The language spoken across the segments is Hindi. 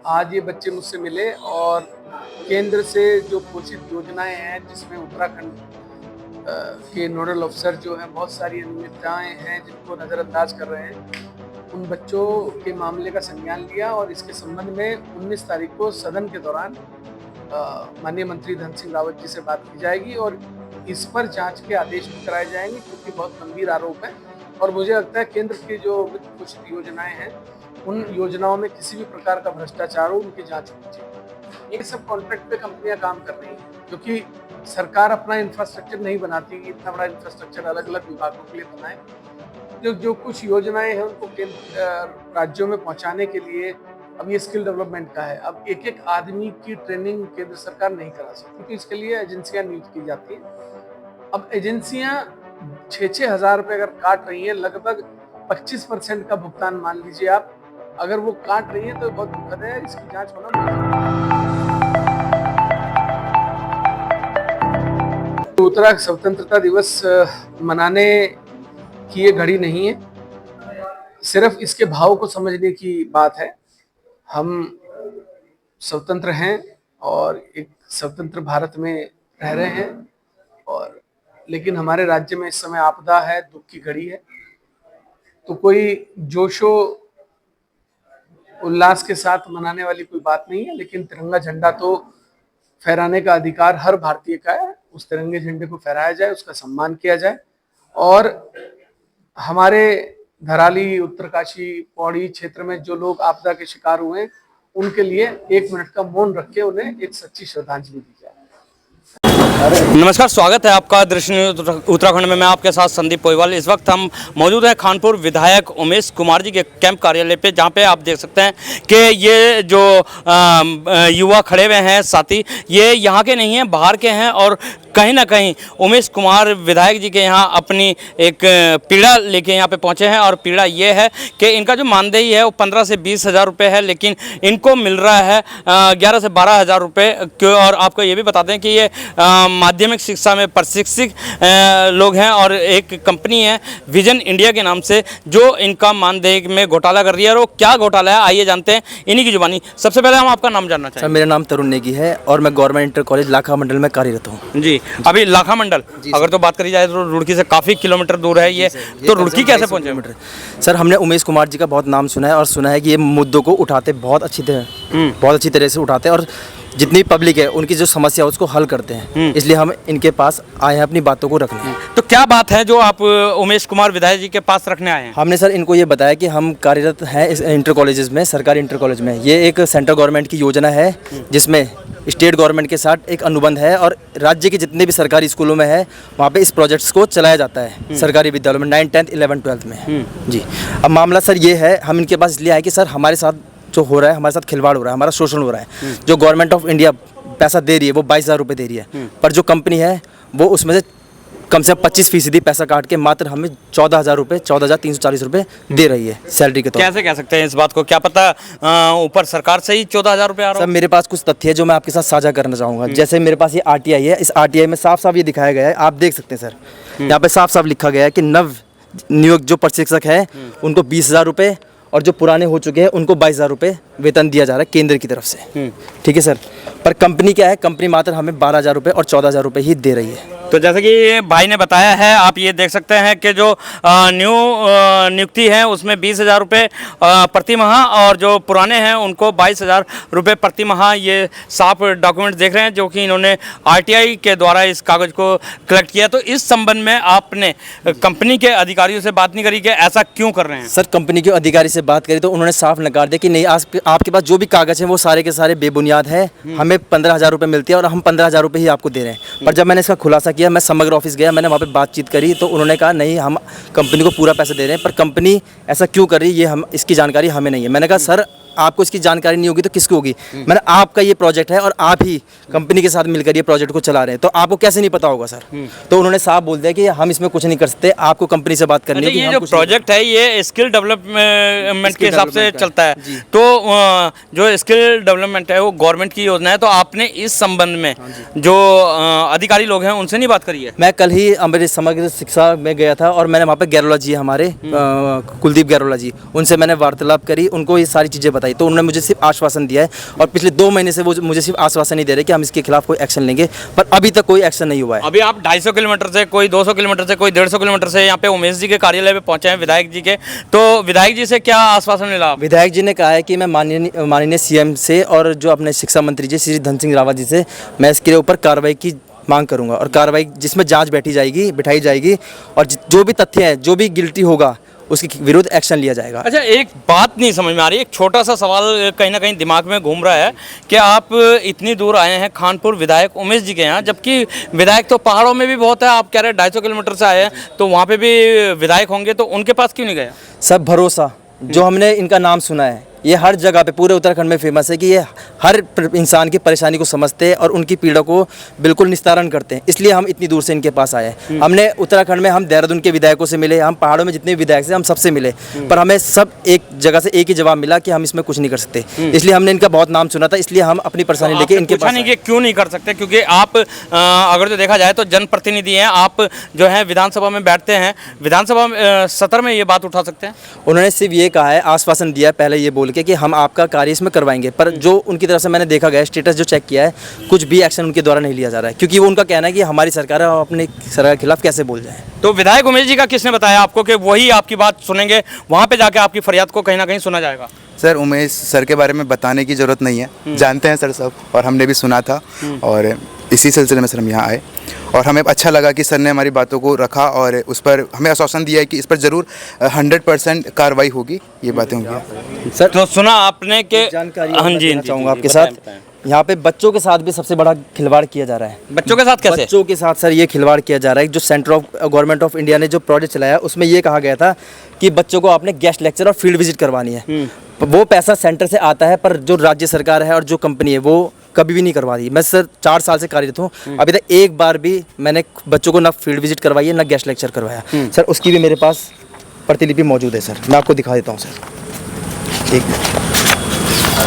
आज ये बच्चे मुझसे मिले और केंद्र से जो घोषित योजनाएं हैं जिसमें उत्तराखंड के नोडल अफसर जो हैं बहुत सारी अनियमितताएं हैं जिनको नज़रअंदाज कर रहे हैं, उन बच्चों के मामले का संज्ञान लिया और इसके संबंध में 19 तारीख को सदन के दौरान माननीय मंत्री धन सिंह रावत जी से बात की जाएगी और इस पर जांच के आदेश भी कराए जाएंगे क्योंकि बहुत गंभीर आरोप है। और मुझे लगता है केंद्र की जो कुछ योजनाएं हैं उन योजनाओं में किसी भी प्रकार का भ्रष्टाचार हो उनकी जांच होनी चाहिए। ये सब कॉन्ट्रैक्ट पे कंपनियां काम कर रही हैं क्योंकि सरकार अपना इंफ्रास्ट्रक्चर नहीं बनाती कि इतना बड़ा इंफ्रास्ट्रक्चर अलग अलग विभागों के लिए बनाए। जो कुछ योजनाएं हैं उनको राज्यों में पहुंचाने के लिए अब ये स्किल डेवलपमेंट का है। अब एक एक आदमी की ट्रेनिंग केंद्र सरकार नहीं करा सकती क्योंकि इसके लिए एजेंसियां नियुक्त की जाती हैं। अब एजेंसियां 6-6 हज़ार रुपये अगर काट रही हैं, लगभग 25% का भुगतान मान लीजिए आप, अगर वो काट रही है तो बहुत दुखद है। इसकी जांच होना उत्तराखंड स्वतंत्रता दिवस मनाने की ये घड़ी नहीं है, सिर्फ इसके भाव को समझने की बात है। हम स्वतंत्र हैं और एक स्वतंत्र भारत में रह रहे हैं और लेकिन हमारे राज्य में इस समय आपदा है, दुख की घड़ी है, तो कोई जोशो उल्लास के साथ मनाने वाली कोई बात नहीं है। लेकिन तिरंगा झंडा तो फहराने का अधिकार हर भारतीय का है। उस तिरंगे झंडे को फहराया जाए, उसका सम्मान किया जाए और हमारे धराली, उत्तरकाशी, पौड़ी क्षेत्र में जो लोग आपदा के शिकार हुए हैं उनके लिए 1 मिनट का मौन रख के उन्हें एक सच्ची श्रद्धांजलि दी जाए। नमस्कार, स्वागत है आपका दृश्य न्यूज़ उत्तराखंड में। मैं आपके साथ संदीप पोईवाल। इस वक्त हम मौजूद हैं खानपुर विधायक उमेश कुमार जी के कैंप कार्यालय पे, जहां पे आप देख सकते हैं कि ये जो युवा खड़े हुए हैं साथी, ये यहाँ के नहीं हैं, बाहर के हैं और कहीं ना कहीं उमेश कुमार विधायक जी के यहाँ अपनी एक पीड़ा लेके यहाँ पे पहुँचे हैं। और पीड़ा ये है कि इनका जो मानदेय है वो 15 से 20 हज़ार रुपये है, लेकिन इनको मिल रहा है 11 से 12 हज़ार रुपये। और आपको ये भी बता दें कि ये माध्यमिक शिक्षा में प्रशिक्षित लोग हैं और एक कंपनी है विजन इंडिया के नाम से जो इनका मानदेय में घोटाला कर रही है। और वो क्या घोटाला है आइए जानते हैं इन्हीं की जुबानी। सबसे पहले हम आपका नाम जानना चाहेंगे। सर, मेरा नाम तरुण नेगी है और मैं गवर्नमेंट इंटर कॉलेज लाखा मंडल में कार्यरत हूँ। जी, अभी लाखा मंडल अगर तो बात करी जाए तो रुड़की से काफ़ी किलोमीटर दूर है ये, तो रुड़की कैसे पहुँचे? सर, हमने उमेश कुमार जी का बहुत नाम सुना है और सुना है कि ये मुद्दों को उठाते बहुत अच्छी तरह से उठाते हैं और जितनी पब्लिक है उनकी जो समस्या है उसको हल करते हैं। इसलिए हम इनके पास आए हैं अपनी बातों को रखने। तो क्या बात है जो आप उमेश कुमार विधायक जी के पास रखने आए हैं? हमने सर इनको ये बताया कि हम कार्यरत हैं इस इंटर कॉलेजेस में, सरकारी इंटर कॉलेज में। ये एक सेंट्रल गवर्नमेंट की योजना है जिसमें स्टेट गवर्नमेंट के साथ एक अनुबंध है और राज्य के जितने भी सरकारी स्कूलों में है वहाँ पे इस प्रोजेक्ट्स को चलाया जाता है सरकारी विद्यालयों में 9th, 10th, 11th, 12th में। जी, अब मामला सर ये है, हम इनके पास इसलिए आए कि सर हमारे साथ जो हो रहा है, हमारे साथ खिलवाड़ हो रहा है, हमारा शोषण हो रहा है। जो गवर्नमेंट ऑफ इंडिया पैसा दे रही है वो 22,000 रुपये दे रही है, पर जो कंपनी है वो उसमें से कम से कम 25% पैसा काट के मात्र हमें 14,000 रुपये, 14,340 रुपये दे रही है सैलरी के तौर पर। कैसे कह सकते हैं इस बात को? क्या पता ऊपर सरकार से ही 14,000 रुपये आ रहा है? सर, मेरे पास कुछ तथ्य है जो मैं आपके साथ साझा करना चाहूँगा। जैसे मेरे पास ये RTI है, इस RTI में साफ साफ ये दिखाया गया है, आप देख सकते हैं सर, यहाँ पे साफ साफ लिखा गया है कि नव नियुक्त जो प्रशिक्षक है उनको 20,000 रुपये और जो पुराने हो चुके हैं उनको 22,000 रुपये वेतन दिया जा रहा है केंद्र की तरफ से। ठीक है सर, पर कंपनी क्या है, कंपनी मात्र हमें 12,000 रुपये और 14,000 रुपये ही दे रही है। तो जैसे कि भाई ने बताया है, आप ये देख सकते हैं कि जो नियुक्ति है उसमें 20,000 रुपये प्रति माह और जो पुराने हैं उनको 22,000 रुपये प्रति माह। ये साफ डॉक्यूमेंट देख रहे हैं जो कि इन्होंने RTI के द्वारा इस कागज़ को कलेक्ट किया। तो इस संबंध में आपने कंपनी के अधिकारियों से बात नहीं करी कि ऐसा क्यों कर रहे हैं? सर, कंपनी के अधिकारी से बात करी तो उन्होंने साफ नकार दिया कि नहीं, आपके पास जो भी कागज़ हैं वो सारे के सारे बेबुनियाद हैं, हमें 15,000 रुपये मिलती है और हम 15,000 रुपये ही आपको दे रहे हैं। पर जब मैंने इसका खुलासा किया, मैं समग्र ऑफिस गया, मैंने वहाँ पे बातचीत करी तो उन्होंने कहा नहीं, हम कंपनी को पूरा पैसा दे रहे हैं, पर कंपनी ऐसा क्यों कर रही है ये हम इसकी जानकारी हमें नहीं है। मैंने कहा सर, आपको इसकी जानकारी नहीं होगी तो किसको होगी? मैंने आपका ये प्रोजेक्ट है और आप ही कंपनी के साथ मिलकर ये प्रोजेक्ट को चला रहे हैं, तो आपको कैसे नहीं पता होगा सर? तो उन्होंने साफ बोल दिया कि हम इसमें कुछ नहीं कर सकते, आपको कंपनी से बात करनी है। ये जो प्रोजेक्ट है ये स्किल डेवलपमेंट के हिसाब से चलता है, तो जो स्किल डेवलपमेंट है वो गवर्नमेंट की योजना है। तो आपने इस संबंध में जो अधिकारी लोग हैं उनसे नहीं बात करी है? मैं कल ही अमृत समग्र शिक्षा में गया था और मैंने वहाँ पे गैरोला जी हमारे कुलदीप गैरोला जी, उनसे मैंने वार्तालाप करी, उनको ये सारी चीज़ें बताई। बताई, तो उन्होंने मुझे सिर्फ आश्वासन दिया है और पिछले 2 महीने से वो मुझे सिर्फ आश्वासन नहीं दे रहे कि हम इसके खिलाफ कोई एक्शन लेंगे, पर अभी तक कोई एक्शन नहीं हुआ है। अभी आप 250 किलोमीटर से, कोई 200 किलोमीटर से, कोई 150 किलोमीटर से यहाँ पे उमेश जी के कार्यालय पे पहुंचे हैं, विधायक जी के। तो विधायक जी से क्या आश्वासन मिला? विधायक जी ने कहा है कि मैं माननीय सीएम से और जो अपने शिक्षा मंत्री जी श्री धन सिंह रावत जी से मैं इसके ऊपर कार्रवाई की मांग करूंगा, और कार्रवाई जिसमें जांच बिठाई जाएगी और जो भी तथ्य हैं, जो भी गिल्टी होगा उसके विरुद्ध एक्शन लिया जाएगा। अच्छा, एक बात नहीं समझ में आ रही, एक छोटा सा सवाल कहीं ना कहीं दिमाग में घूम रहा है कि आप इतनी दूर आए हैं खानपुर विधायक उमेश जी के यहाँ, जबकि विधायक तो पहाड़ों में भी बहुत है, आप कह रहे हैं 250 किलोमीटर से आए हैं, तो वहाँ पे भी विधायक होंगे, तो उनके पास क्यों नहीं गए? सब भरोसा जो हमने इनका नाम सुना है, ये हर जगह पे पूरे उत्तराखंड में फेमस है कि ये हर इंसान की परेशानी को समझते हैं और उनकी पीड़ा को बिल्कुल निस्तारण करते हैं, इसलिए हम इतनी दूर से इनके पास आए हैं। हमने उत्तराखंड में हम देहरादून के विधायकों से मिले, हम पहाड़ों में जितने भी विधायक थे हम सबसे मिले, पर हमें सब एक जगह से एक ही जवाब मिला कि हम इसमें कुछ नहीं कर सकते। इसलिए हमने इनका बहुत नाम सुना था, इसलिए हम अपनी परेशानी लेके इनके पास नहीं कि क्यों नहीं कर सकते, क्योंकि आप अगर जो देखा जाए तो जनप्रतिनिधि हैं, आप जो है विधानसभा में बैठते हैं, विधानसभा सत्र में ये बात उठा सकते हैं। उन्होंने सिर्फ ये कहा है, आश्वासन दिया है पहले ये बोल के कि हम आपका कार्य इसमें करवाएंगे, पर जो उनकी तरफ से मैंने देखा गया स्टेटस जो चेक किया है, कुछ भी एक्शन उनके द्वारा नहीं लिया जा रहा है, क्योंकि वो उनका कहना है कि हमारी सरकार है, हम अपने सरकार के खिलाफ कैसे बोल जाएं। तो विधायक उमेश जी का किसने बताया आपको कि वही आपकी बात सुनेंगे, वहाँ पे जाके आपकी फरियाद को कहीं ना कहीं सुना जाएगा? सर, उमेश सर के बारे में बताने की ज़रूरत नहीं है, जानते हैं सर सब, और हमने भी सुना था, और इसी सिलसिले में सर हम यहाँ आए और हमें अच्छा लगा कि सर ने हमारी बातों को रखा और उस पर हमें आश्वासन दिया है कि इस पर ज़रूर 100% कार्रवाई होगी, ये बातें होंगी। सर, तो सुना आपने कि जानकारी हाँ जी, चाहूँगा आपके साथ, यहाँ पे बच्चों के साथ भी सबसे बड़ा खिलवाड़ किया जा रहा है। बच्चों के साथ कैसे? बच्चों के साथ सर ये खिलवाड़ किया जा रहा है। जो गवर्नमेंट ऑफ इंडिया ने जो प्रोजेक्ट चलाया उसमें ये कहा गया था कि बच्चों को आपने गेस्ट लेक्चर और फील्ड विजिट करवानी है, वो पैसा सेंटर से आता है, पर जो राज्य सरकार है और जो कंपनी है वो कभी भी नहीं करवा दी। मैं सर 4 साल से कार्यरत हूँ, अभी तक एक बार भी मैंने बच्चों को ना फील्ड विजिट करवाई है ना गेस्ट लेक्चर करवाया। सर उसकी भी मेरे पास प्रतिलिपि मौजूद है सर, मैं आपको दिखा देता हूँ सर।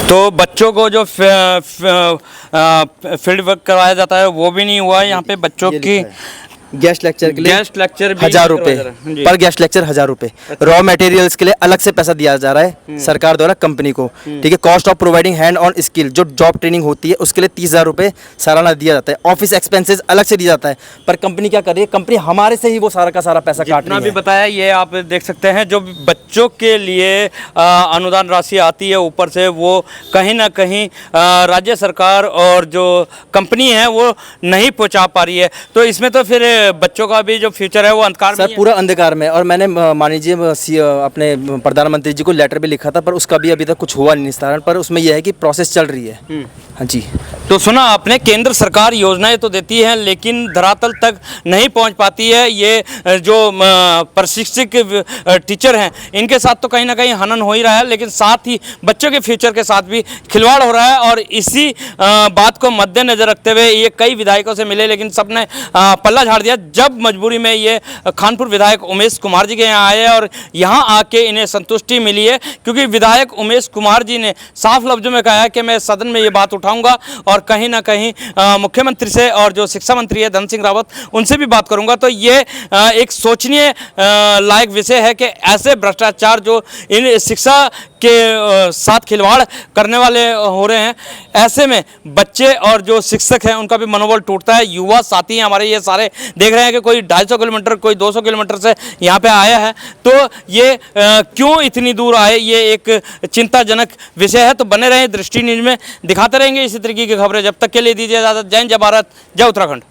तो बच्चों को जो फील्ड वर्क करवाया जाता है वो भी नहीं हुआ है यहाँ पे। बच्चों की गेस्ट लेक्चर के लिए गेस्ट लेक्चर 1000 रुपये पर गेस्ट लेक्चर 1000 रुपये। रॉ मटेरियल्स के लिए अलग से पैसा दिया जा रहा है सरकार द्वारा कंपनी को, ठीक है। Cost of providing hand on skill, जो जॉब ट्रेनिंग होती है उसके लिए 30,000 रुपये सालाना दिया जाता है। ऑफिस एक्सपेंसेस अलग से दिया जाता है, पर कंपनी क्या कर रही है, कंपनी हमारे से ही वो सारा का सारा पैसा काट रही है। भी बताया ये आप देख सकते हैं, जो बच्चों के लिए अनुदान राशि आती है ऊपर से, वो कहीं ना कहीं राज्य सरकार और जो कंपनी है वो नहीं पहुँचा पा रही है। तो इसमें तो फिर बच्चों का भी जो फ्यूचर है वो अंधकार में सर, पूरा अंधकार में। और मैंने मान लीजिए अपने प्रधानमंत्री जी को लेटर भी लिखा था, पर उसका भी अभी तक कुछ हुआ नहीं निस्तारण, पर उसमें यह है कि प्रोसेस चल रही है। हाँ जी। तो सुना आपने, केंद्र सरकार योजनाएं तो देती है लेकिन धरातल तक नहीं पहुंच पाती है। ये जो प्रशिक्षित टीचर हैं इनके साथ तो कहीं ना कहीं हनन हो ही रहा है, लेकिन साथ ही बच्चों के फ्यूचर के साथ भी खिलवाड़ हो रहा है। और इसी बात को मद्देनजर रखते हुए ये कई विधायकों से मिले, लेकिन सबने पल्ला झाड़ दिया। जब मजबूरी में ये खानपुर विधायक उमेश कुमार जी के यहाँ आए और यहाँ आके इन्हें संतुष्टि मिली है, क्योंकि विधायक उमेश कुमार जी ने साफ लफ्जों में कहा है कि मैं सदन में ये बात उठाऊंगा और कहीं ना कहीं मुख्यमंत्री से और जो शिक्षा मंत्री है धन सिंह रावत उनसे भी बात करूंगा। तो ये एक सोचनीय लायक विषय है कि ऐसे भ्रष्टाचार जो इन शिक्षा के साथ खिलवाड़ करने वाले हो रहे हैं, ऐसे में बच्चे और जो शिक्षक हैं उनका भी मनोबल टूटता है। युवा साथी हमारे ये सारे देख रहे हैं कि कोई 250 किलोमीटर, कोई 200 किलोमीटर से यहाँ पे आया है, तो ये क्यों इतनी दूर आए, ये एक चिंताजनक विषय है। तो बने रहें दृष्टि न्यूज़ में, दिखाते रहेंगे इसी तरीके की खबरें। जब तक के लिए दीजिए इजाज़त। जय हिंद, जय भारत, जय उत्तराखंड।